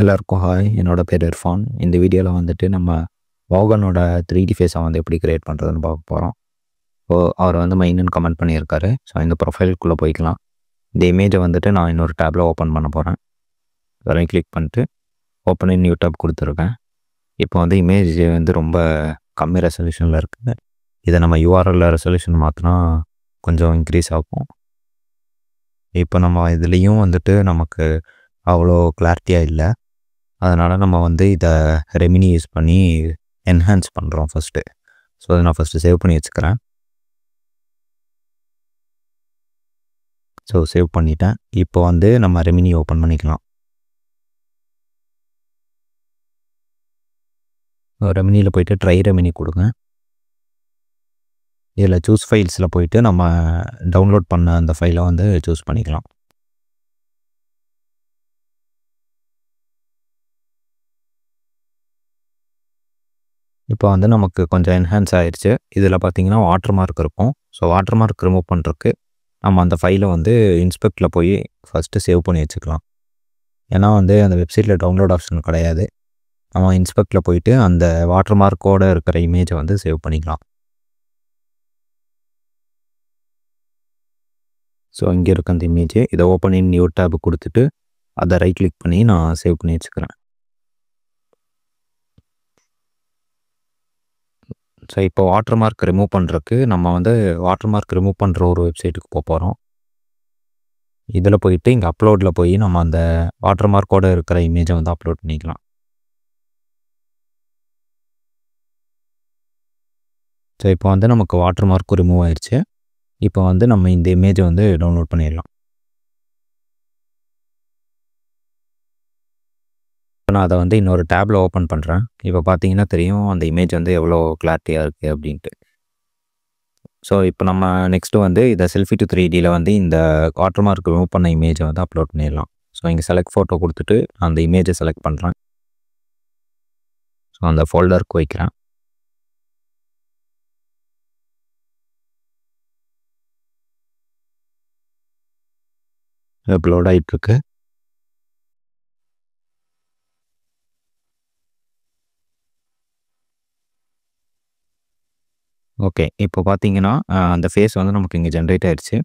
எல்லாருக்கும் ஹாய். என்னோட பேர் இர்ஃபான். இந்த வீடியோவில் வந்துட்டு நம்ம வாகனோட 3D ஃபேஸை வந்து எப்படி கிரியேட் பண்ணுறதுன்னு பார்க்க போகிறோம். ஸோ அவர் வந்து மெயின்னு கமெண்ட் பண்ணியிருக்காரு. ஸோ இந்த ப்ரொஃபைலுக்குள்ளே போய்க்கலாம். இந்த இமேஜை வந்துட்டு நான் இன்னொரு டேப்பில் ஓப்பன் பண்ண போகிறேன். அதெல்லாம் கிளிக் பண்ணிட்டு ஓப்பன் இன் நியூ டேப் கொடுத்துருக்கேன். இப்போ வந்து இமேஜ் வந்து ரொம்ப கம்மி ரெசல்யூஷனில் இருக்குது. இதை நம்ம யூஆர்எல் ரெசல்யூஷன் மாற்றினா கொஞ்சம் இன்க்ரீஸ் ஆகும். இப்போ நம்ம இதுலேயும் வந்துட்டு நமக்கு அவ்வளோ கிளாரிட்டியாக இல்லை. அதனால் நம்ம வந்து இதை ரெமினி யூஸ் பண்ணி என்ஹான்ஸ் பண்ணுறோம் ஃபஸ்ட்டு. ஸோ அதை நான் ஃபஸ்ட்டு சேவ் பண்ணி வச்சுக்கிறேன். ஸோ சேவ் பண்ணிட்டேன். இப்போ வந்து நம்ம ரெமினி ஓப்பன் பண்ணிக்கலாம். ரெமினியில் போய்ட்டு ட்ரை ரெமினி கொடுங்க. இதில் சூஸ் ஃபைல்ஸில் போய்ட்டு நம்ம டவுன்லோட் பண்ண அந்த ஃபைலை வந்து சூஸ் பண்ணிக்கலாம். இப்போ வந்து நமக்கு கொஞ்சம் என்ஹான்ஸ் ஆயிடுச்சு. இதில் பார்த்தீங்கன்னா வாட்டர் மார்க் இருக்கும். ஸோ வாட்டர் மார்க் ரிமூவ் பண்ணுறதுக்கு நம்ம அந்த ஃபைலை வந்து இன்ஸ்பெக்டில் போய் ஃபஸ்ட்டு சேவ் பண்ணி வச்சுக்கலாம். ஏன்னா வந்து அந்த வெப்சைட்டில் டவுன்லோட் ஆப்ஷன் கிடையாது. நம்ம இன்ஸ்பெக்டில் போயிட்டு அந்த வாட்டர் மார்க்கோடு இருக்கிற இமேஜை வந்து சேவ் பண்ணிக்கலாம். ஸோ இங்கே இருக்க அந்த இமேஜ் இதை ஓப்பன் இன் நியூ டேப் கொடுத்துட்டு அதை ரைட் கிளிக் பண்ணி நான் சேவ் பண்ணி வச்சுக்கிறேன். ஸோ இப்போ வாட்டர் மார்க் ரிமூவ் பண்ணுறதுக்கு நம்ம வந்து வாட்டர் மார்க் ரிமூவ் பண்ணுற ஒரு வெப்சைட்டுக்கு போகிறோம். இதில் போயிட்டு இங்கே அப்லோடில் போய் நம்ம அந்த வாட்டர் மார்க்கோடு இருக்கிற இமேஜை வந்து அப்லோட் பண்ணிக்கலாம். ஸோ இப்போ வந்து நமக்கு வாட்டர் மார்க்கும் ரிமூவ் ஆயிடுச்சு. இப்போ வந்து நம்ம இந்த இமேஜை வந்து டவுன்லோட் பண்ணிடலாம். நான் அதை வந்து இன்னொரு டேப்பில் ஓப்பன் பண்ணுறேன். இப்போ பார்த்தீங்கன்னா தெரியும் அந்த இமேஜ் வந்து எவ்வளோ கிளாரிட்டியாக இருக்குது அப்படின்ட்டு. ஸோ இப்போ நம்ம நெக்ஸ்ட்டு வந்து இதை செல்ஃபி டு 3Dயில் வந்து இந்த வாட்டர் மார்க் ரிமூவ் பண்ண இமேஜை வந்து அப்லோட் பண்ணிடலாம். ஸோ இங்கே செலக்ட் ஃபோட்டோ கொடுத்துட்டு அந்த இமேஜை செலக்ட் பண்ணுறேன். ஸோ அந்த ஃபோல்டருக்கு வைக்கிறேன். அப்லோட் ஆகிட்டுருக்கு. ஓகே, இப்போ பார்த்தீங்கன்னா அந்த ஃபேஸ் வந்து நமக்கு இங்கே ஜென்ரேட் ஆகிடுச்சு.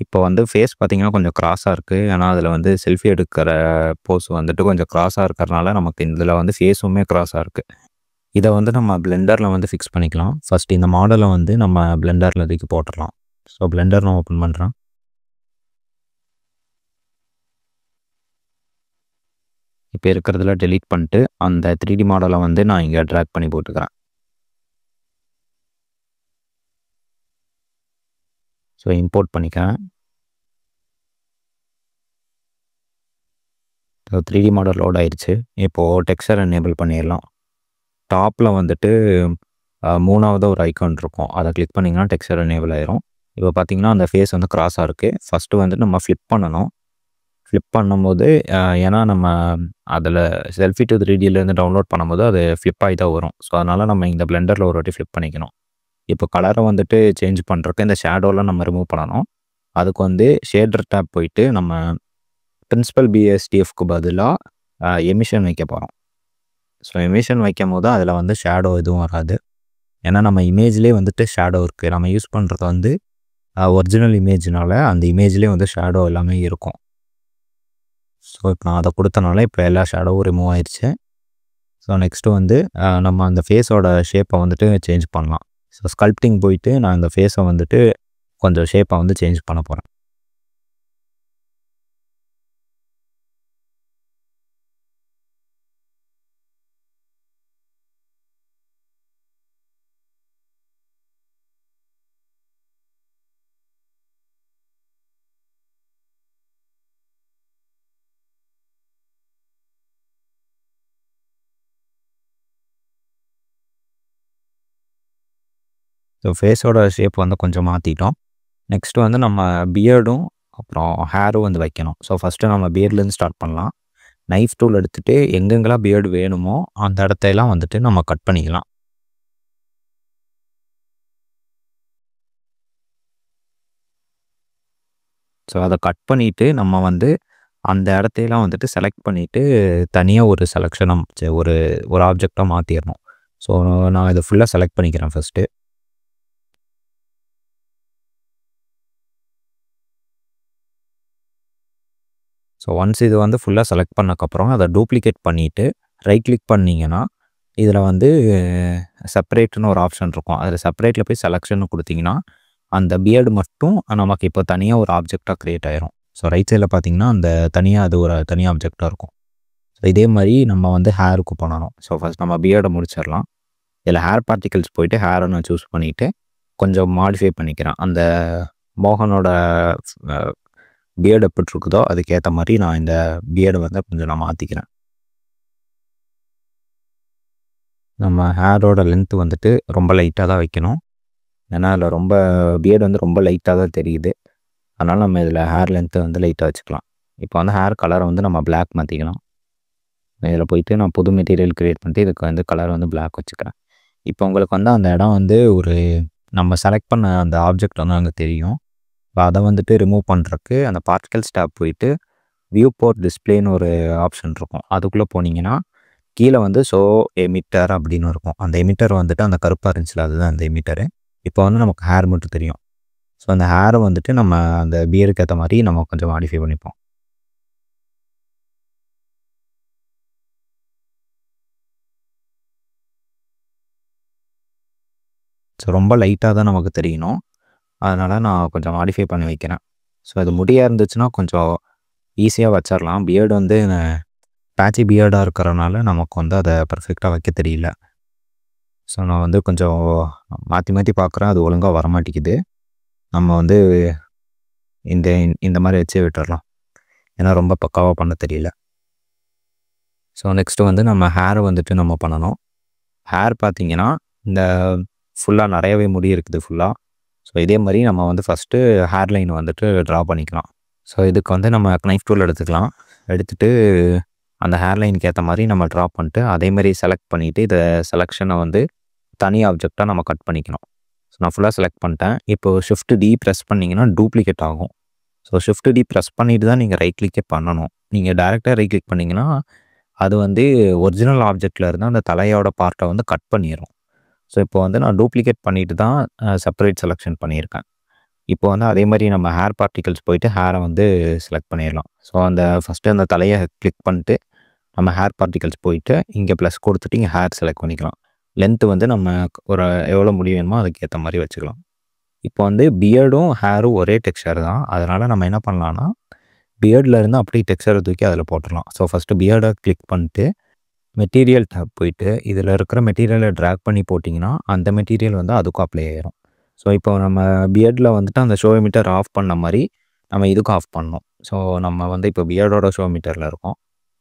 இப்போ வந்து ஃபேஸ் பார்த்தீங்கன்னா கொஞ்சம் கிராஸாக இருக்குது. ஏன்னா அதில் வந்து செல்ஃபி எடுக்கிற போஸ் வந்துட்டு கொஞ்சம் கிராஸாக இருக்கிறனால நமக்கு இதில் வந்து ஃபேஸுமே கிராஸாக இருக்குது. இதை வந்து நம்ம பிளெண்டரில் வந்து ஃபிக்ஸ் பண்ணிக்கலாம். ஃபஸ்ட் இந்த மாடலை வந்து நம்ம பிளெண்டரில் தூக்கி போட்டுடலாம். ஸோ பிளெண்டர் நான் ஓப்பன் பண்ணுறேன். இப்போ இருக்கிறதுல டெலீட் பண்ணிட்டு அந்த 3D மாடலை வந்து நான் இங்கே ட்ராக் பண்ணி போட்டுக்கிறேன். ஸோ இம்போர்ட் பண்ணிக்கிறேன். ஸோ 3D மாடல் லோட் ஆயிடுச்சு. இப்போது டெக்ஸ்சர் எனேபிள் பண்ணிடலாம். டாப்பில் வந்துட்டு 3வது ஒரு ஐக்கான் இருக்கும். அதை கிளிக் பண்ணிங்கன்னா டெக்ஸ்சர் எனேபிள் ஆயிரும். இப்போ பார்த்தீங்கன்னா அந்த ஃபேஸ் வந்து கிராஸாக இருக்குது. ஃபஸ்ட்டு வந்து நம்ம ஃப்ளிப் பண்ணணும். ஃப்ளிப் பண்ணும்போது ஏன்னா நம்ம அதில் செல்ஃபி டு 3Dலேருந்து டவுன்லோட் பண்ணும்போது அது ஃப்ளிப் ஆகி தான் வரும். ஸோ அதனால் நம்ம இந்த பிளெண்டரில் ஒரு வாட்டி ஃப்ளிப் பண்ணிக்கணும். இப்போ கலரை வந்துட்டு சேஞ்ச் பண்ணுறதுக்கு இந்த ஷேடோலாம் நம்ம ரிமூவ் பண்ணணும். அதுக்கு வந்து ஷேடர் டேப் போயிட்டு நம்ம பிரின்சிபல் பிஎஸ்டிஎஃப்க்கு பதிலாக எமிஷன் வைக்க போகிறோம். ஸோ எமிஷன் வைக்கும் போது அதில் வந்து ஷேடோ எதுவும் வராது. ஏன்னா நம்ம இமேஜ்லேயே வந்துட்டு ஷேடோ இருக்குது. நம்ம யூஸ் பண்ணுறது வந்து ஒரிஜினல் இமேஜ்னால அந்த இமேஜ்லேயே வந்து ஷேடோ எல்லாமே இருக்கும். ஸோ இப்போ நான் அதை கொடுத்தனால இப்போ எல்லா ஷேடோவும் ரிமூவ் ஆயிடுச்சு. ஸோ நெக்ஸ்ட்டு வந்து நம்ம அந்த ஃபேஸோட ஷேப்பை வந்துட்டு சேஞ்ச் பண்ணலாம். ஸோ ஸ்கல்ப்டிங் போயிட்டு நான் இந்த ஃபேஸை வந்துட்டு கொஞ்சம் ஷேப்பை வந்து சேஞ்ச் பண்ண போகிறேன். ஸோ ஃபேஸோட ஷேப் வந்து கொஞ்சம் மாற்றிட்டோம். நெக்ஸ்ட்டு வந்து நம்ம பியர்டும் அப்புறம் ஹேரும் வந்து வைக்கணும். ஸோ ஃபஸ்ட்டு நம்ம பியர்ட்லேருந்து ஸ்டார்ட் பண்ணலாம். நைஃப் டூல் எடுத்துகிட்டு எங்கெங்கெல்லாம் பியர்டு வேணுமோ அந்த இடத்தையெல்லாம் வந்துட்டு நம்ம கட் பண்ணிக்கலாம். ஸோ அதை கட் பண்ணிவிட்டு நம்ம வந்து அந்த இடத்தையெல்லாம் வந்துட்டு செலக்ட் பண்ணிவிட்டு தனியாக ஒரு செலெக்ஷனாக ஒரு ஆப்ஜெக்டாக மாற்றிடணும். ஸோ நான் இதை ஃபுல்லாக செலக்ட் பண்ணிக்கிறேன் ஃபஸ்ட்டு. ஸோ ஒன்ஸ் இது வந்து ஃபுல்லாக செலக்ட் பண்ணக்கப்புறம் அதை டூப்ளிகேட் பண்ணிவிட்டு ரைட் கிளிக் பண்ணிங்கன்னா இதில் வந்து செப்பரேட்னு ஒரு ஆப்ஷன் இருக்கும். அதில் செப்பரேட்டில் போய் செலெக்ஷன் கொடுத்தீங்கன்னா அந்த பியர்டு மட்டும் நமக்கு இப்போ தனியாக ஒரு ஆப்ஜெக்டாக க்ரியேட் ஆயிரும். ஸோ ரைட் சைடில் பார்த்தீங்கன்னா அந்த தனியாக அது ஒரு தனி ஆப்ஜெக்டாக இருக்கும். ஸோ இதே மாதிரி நம்ம வந்து ஹேருக்கு பண்ணணும். ஸோ ஃபஸ்ட் நம்ம பியர்டை முடிச்சிடலாம். இதில் ஹேர் பார்ட்டிகல்ஸ் போயிட்டு ஹேரை நான் சூஸ் பண்ணிவிட்டு கொஞ்சம் மாடிஃபை பண்ணிக்கிறேன். அந்த மோகனோட பியர்டு எப்படி இருக்குதோ அதுக்கேற்ற மாதிரி நான் இந்த பியர்டை வந்து கொஞ்சம் நான் மாற்றிக்கிறேன். நம்ம ஹேரோட லென்த்து வந்துட்டு ரொம்ப லைட்டாக தான் வைக்கணும். ஏன்னா அதில் ரொம்ப பியர்டு வந்து ரொம்ப லைட்டாக தான் தெரியுது. அதனால் நம்ம இதில் ஹேர் லென்த்தை வந்து லைட்டாக வச்சுக்கலாம். இப்போ வந்து ஹேர் கலரை வந்து நம்ம பிளாக் மாற்றிக்கலாம். இதில் போயிட்டு நான் புது மெட்டீரியல் க்ரியேட் பண்ணிட்டு இதுக்கு வந்து கலர் வந்து பிளாக் வச்சுக்கிறேன். இப்போ உங்களுக்கு வந்து அந்த இடம் வந்து நம்ம செலக்ட் பண்ண அந்த ஆப்ஜெக்ட் வந்து அங்கே தெரியும். இப்போ அதை வந்துட்டு ரிமூவ் பண்ணுறதுக்கு அந்த பார்ட்டிகல்ஸ் டேப் போயிட்டு வியூ போர்ட் டிஸ்பிளேன்னு ஒரு ஆப்ஷன் இருக்கும். அதுக்குள்ளே போனீங்கன்னா கீழே வந்து ஷோ எமிட்டர் அப்படின்னு இருக்கும். அந்த எமிட்டர் வந்துட்டு அந்த கருப்பாக இருந்துச்சுல அதுதான் அந்த எமிட்டரு. இப்போ வந்து நமக்கு ஹேர் மட்டும் தெரியும். ஸோ அந்த ஹேரை வந்துட்டு நம்ம அந்த பியருக்கு ஏற்ற மாதிரி நம்ம கொஞ்சம் மாடிஃபை பண்ணிப்போம். ஸோ ரொம்ப லைட்டாக தான் நமக்கு தெரியணும். அதனால் நான் கொஞ்சம் மாடிஃபை பண்ணி வைக்கிறேன். ஸோ அது முடியாக இருந்துச்சுன்னா கொஞ்சம் ஈஸியாக வச்சிடலாம். பியர்டு வந்து பேட்சி பியர்டாக இருக்கிறனால நமக்கு வந்து அதை பர்ஃபெக்டாக வைக்க தெரியல. ஸோ நான் வந்து கொஞ்சம் மாற்றி மாற்றி பார்க்குறேன். அது ஒழுங்காக வரமாட்டேங்குது. நம்ம வந்து இந்த மாதிரி வச்சே விட்டுறலாம். ஏன்னா ரொம்ப பக்காவாக பண்ண தெரியல. ஸோ நெக்ஸ்ட்டு வந்து நம்ம ஹேரை வந்துட்டு நம்ம பண்ணணும். ஹேர் பார்த்திங்கன்னா இந்த ஃபுல்லாக நிறையவே முடி இருக்குது ஃபுல்லாக. ஸோ இதே மாதிரி நம்ம வந்து ஃபஸ்ட்டு ஹேர் லைன் வந்துட்டு ட்ரா பண்ணிக்கலாம். ஸோ இதுக்கு வந்து நம்ம நைஃப் டூல் எடுத்துக்கலாம். எடுத்துகிட்டு அந்த ஹேர் லைனுக்கு ஏற்ற மாதிரி நம்ம ட்ரா பண்ணிட்டு அதேமாதிரி செலக்ட் பண்ணிவிட்டு இதை செலெக்ஷனை வந்து தனி ஆப்ஜெக்டாக நம்ம கட் பண்ணிக்கணும். ஸோ நான் ஃபுல்லாக செலக்ட் பண்ணிட்டேன். இப்போது ஷிஃப்ட் டி ப்ரெஸ் பண்ணிங்கன்னா டூப்ளிகேட் ஆகும். ஸோ ஷிஃப்ட் டி ப்ரெஸ் பண்ணிட்டு தான் நீங்கள் ரைட் கிளிக்கே பண்ணணும். நீங்கள் டேரெக்டாக ரைட் கிளிக் பண்ணிங்கன்னா அது வந்து ஒரிஜினல் ஆப்ஜெக்டில் இருந்தால் அந்த தலையோட பார்ட்டை வந்து கட் பண்ணிடும். ஸோ இப்போ வந்து நான் டூப்ளிகேட் பண்ணிவிட்டு தான் செப்பரேட் செலெக்ஷன் பண்ணியிருக்கேன். இப்போ வந்து அதே மாதிரி நம்ம ஹேர் பார்ட்டிகல்ஸ் போயிட்டு ஹேரை வந்து செலக்ட் பண்ணிடலாம். ஸோ ஃபஸ்ட்டு அந்த தலையை கிளிக் பண்ணிட்டு நம்ம ஹேர் பார்ட்டிகல்ஸ் போயிட்டு இங்கே ப்ளஸ் கொடுத்துட்டு இங்கே ஹேர் செலக்ட் பண்ணிக்கலாம். லென்த்து வந்து நம்ம எவ்வளோ முடி வேணுமோ அதுக்கு ஏற்ற மாதிரி வச்சுக்கலாம். இப்போ வந்து பியர்டும் ஹேரும் ஒரே டெக்ஸ்சர் தான். அதனால் நம்ம என்ன பண்ணலான்னா பியர்டில் இருந்து அப்படியே டெக்ஸ்சரை தூக்கி அதில் போட்டுடலாம். ஸோ ஃபஸ்ட்டு பியர்டை கிளிக் பண்ணிட்டு மெட்டீரியல் டேப் போயிட்டு இதில் இருக்கிற மெட்டீரியலை ட்ராக் பண்ணி போட்டிங்கன்னா அந்த மெட்டீரியல் வந்து அதுக்கும் அப்ளை ஆகிரும். ஸோ இப்போ நம்ம பியர்டில் வந்துட்டு அந்த ஷோ மீட்டர் ஆஃப் பண்ண மாதிரி நம்ம இதுக்கும் ஆஃப் பண்ணணும். ஸோ நம்ம வந்து இப்போ பியர்டோட ஷோ மீட்டரில் இருக்கோம்.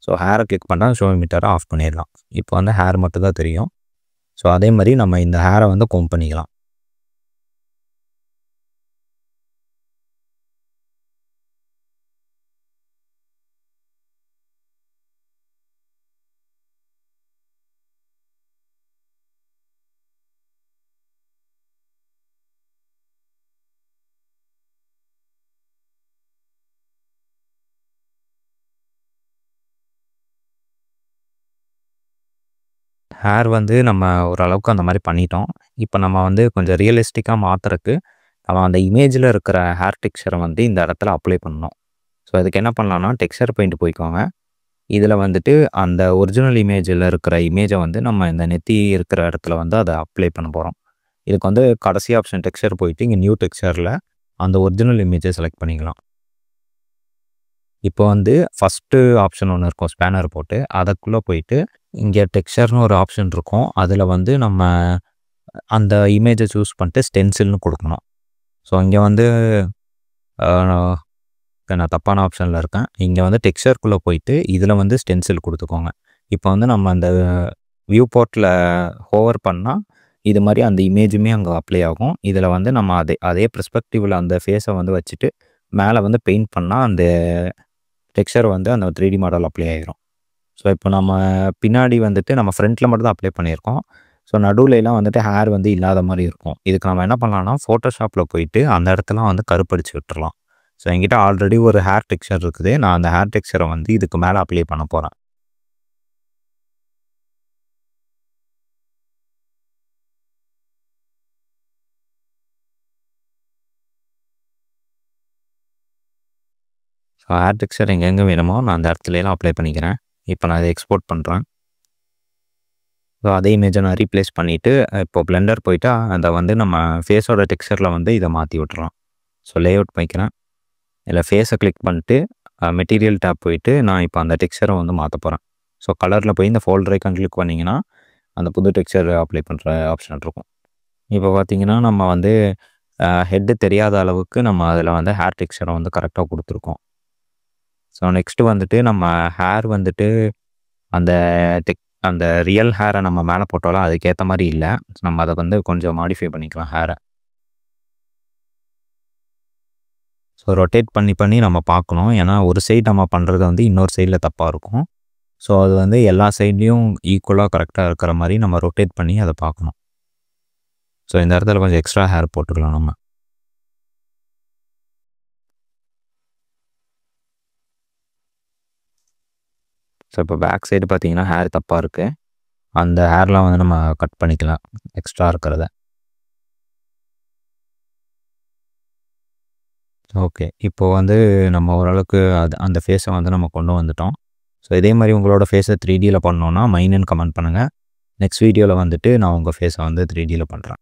ஸோ ஹேரை கிளிக் பண்ணால் ஷோ மீட்டரை ஆஃப் பண்ணிடலாம். இப்போ வந்து ஹேர் மட்டும் தான் தெரியும். ஸோ அதே மாதிரி நம்ம இந்த ஹேரை வந்து கோம் பண்ணிக்கலாம். ஹேர் வந்து நம்ம ஓரளவுக்கு அந்த மாதிரி பண்ணிட்டோம். இப்போ நம்ம வந்து கொஞ்சம் ரியலிஸ்டிக்காக மாற்றுறதுக்கு நம்ம அந்த இமேஜில் இருக்கிற ஹேர் டெக்ஸ்சரை வந்து இந்த இடத்துல அப்ளை பண்ணணும். ஸோ அதுக்கு என்ன பண்ணலான்னா டெக்ஸ்சர் பெயிண்ட் போய்க்கோங்க. இதில் வந்துட்டு அந்த ஒரிஜினல் இமேஜில் இருக்கிற இமேஜை வந்து நம்ம இந்த நெத்தி இருக்கிற இடத்துல வந்து அதை அப்ளை பண்ண போகிறோம். இதுக்கு வந்து கடைசி ஆப்ஷன் டெக்ஸ்சர் போயிட்டு இங்கே நியூ டெக்ஸ்சரில் அந்த ஒரிஜினல் இமேஜை செலக்ட் பண்ணிக்கலாம். இப்போ வந்து ஃபஸ்ட்டு ஆப்ஷன் ஒன்று இருக்கும் ஸ்பேனர் போட்டு அதுக்குள்ளே போயிட்டு இங்கே டெக்ஸ்சர்னு ஒரு ஆப்ஷன் இருக்கும். அதில் வந்து நம்ம அந்த இமேஜை சூஸ் பண்ணிட்டு ஸ்டென்சில்னு கொடுக்கணும். ஸோ இங்கே வந்து நான் தப்பான ஆப்ஷனில் இருக்கேன். இங்கே வந்து டெக்ஸ்சருக்குள்ளே போயிட்டு இதில் வந்து ஸ்டென்சில் கொடுத்துக்கோங்க. இப்போ வந்து நம்ம அந்த வியூ போர்ட்டில் ஹோவர் பண்ணால் இது மாதிரி அந்த இமேஜுமே அங்கே அப்ளை ஆகும். இதில் வந்து நம்ம அதே பெர்ஸ்பெக்டிவில் அந்த ஃபேஸை வந்து வச்சுட்டு மேலே வந்து பெயிண்ட் பண்ணால் அந்த டெக்ஸ்சர் வந்து அந்த 3D மாடல் அப்ளை ஆகிரும். ஸோ இப்போ நம்ம பின்னாடி வந்துட்டு நம்ம ஃப்ரண்ட்டில் மட்டும் தான் அப்ளை பண்ணியிருக்கோம். ஸோ நடுவுலலாம் வந்துட்டு ஹேர் வந்து இல்லாத மாதிரி இருக்கும். இதுக்கு நம்ம என்ன பண்ணலாம்னா ஃபோட்டோஷாப்பில் போயிட்டு அந்த இடத்துல வந்து கருப்படிச்சு விட்டுறலாம். ஸோ என்கிட்ட ஆல்ரெடி ஒரு ஹேர் டெக்ஸ்சர் இருக்குது. நான் அந்த ஹேர் டெக்ஸ்சரை வந்து இதுக்கு மேலே அப்ளை பண்ண போகிறேன். ஸோ ஹேர் டெக்ஸ்சர் எங்கெங்கே வேணுமோ நான் அந்த இடத்துலலாம் அப்ளை பண்ணிக்கிறேன். இப்போ நான் இதை எக்ஸ்போர்ட் பண்ணுறேன். ஸோ அதே இமேஜை நான் ரீப்ளேஸ் பண்ணிவிட்டு இப்போ பிளெண்டர் போயிட்டு அதை வந்து நம்ம ஃபேஸோட டெக்ஸ்சரில் வந்து இதை மாற்றி விட்டுறோம். ஸோ லேஅவுட் பண்ணிக்கிறேன். இதில் ஃபேஸை கிளிக் பண்ணிட்டு மெட்டீரியல் டேப் போயிட்டு நான் இப்போ அந்த டெக்ஸ்சரை வந்து மாற்ற போகிறேன். ஸோ கலரில் போய் இந்த ஃபோல்டர் ஐக்கான் கிளிக் பண்ணிங்கன்னா அந்த புது டெக்ஸ்சர் அப்ளை பண்ணுற ஆப்ஷன் இருக்கும். இப்போ பார்த்தீங்கன்னா நம்ம வந்து ஹெட்டு தெரியாத அளவுக்கு நம்ம அதில் வந்து ஹேர் டெக்ஸ்சரை வந்து கரெக்டாக கொடுத்துருக்கோம். ஸோ நெக்ஸ்ட்டு வந்துட்டு நம்ம ஹேர் வந்துட்டு அந்த அந்த ரியல் ஹேரை நம்ம மேலே போட்டாலும் அதுக்கேற்ற மாதிரி இல்லை. நம்ம அதை வந்து கொஞ்சம் மாடிஃபை பண்ணிக்கலாம் ஹேரை. ஸோ ரொட்டேட் பண்ணி நம்ம பார்க்கணும். ஏன்னா ஒரு சைடு நம்ம பண்ணுறது வந்து இன்னொரு சைடில் தப்பாக இருக்கும். ஸோ அது வந்து எல்லா சைட்லேயும் ஈக்குவலாக கரெக்டாக இருக்கிற மாதிரி நம்ம ரொட்டேட் பண்ணி அதை பார்க்கணும். ஸோ இந்த இடத்துல கொஞ்சம் எக்ஸ்ட்ரா ஹேர் போட்டுக்கலாம் நம்ம. ஸோ இப்போ பேக் சைடு பார்த்தீங்கன்னா ஹேர் தப்பாக இருக்குது. அந்த ஹேர்லாம் வந்து நம்ம கட் பண்ணிக்கலாம் எக்ஸ்ட்ரா இருக்கிறத. ஓகே. இப்போது வந்து நம்ம ஓரளவுக்கு அந்த ஃபேஸை வந்து நம்ம கொண்டு வந்துட்டோம். ஸோ இதே மாதிரி உங்களோட ஃபேஸை 3Dயில் பண்ணோன்னா மைனுன்னு கமெண்ட் பண்ணுங்கள். நெக்ஸ்ட் வீடியோவில் வந்துட்டு நான் உங்கள் ஃபேஸை வந்து 3Dயில் பண்ணுறேன்.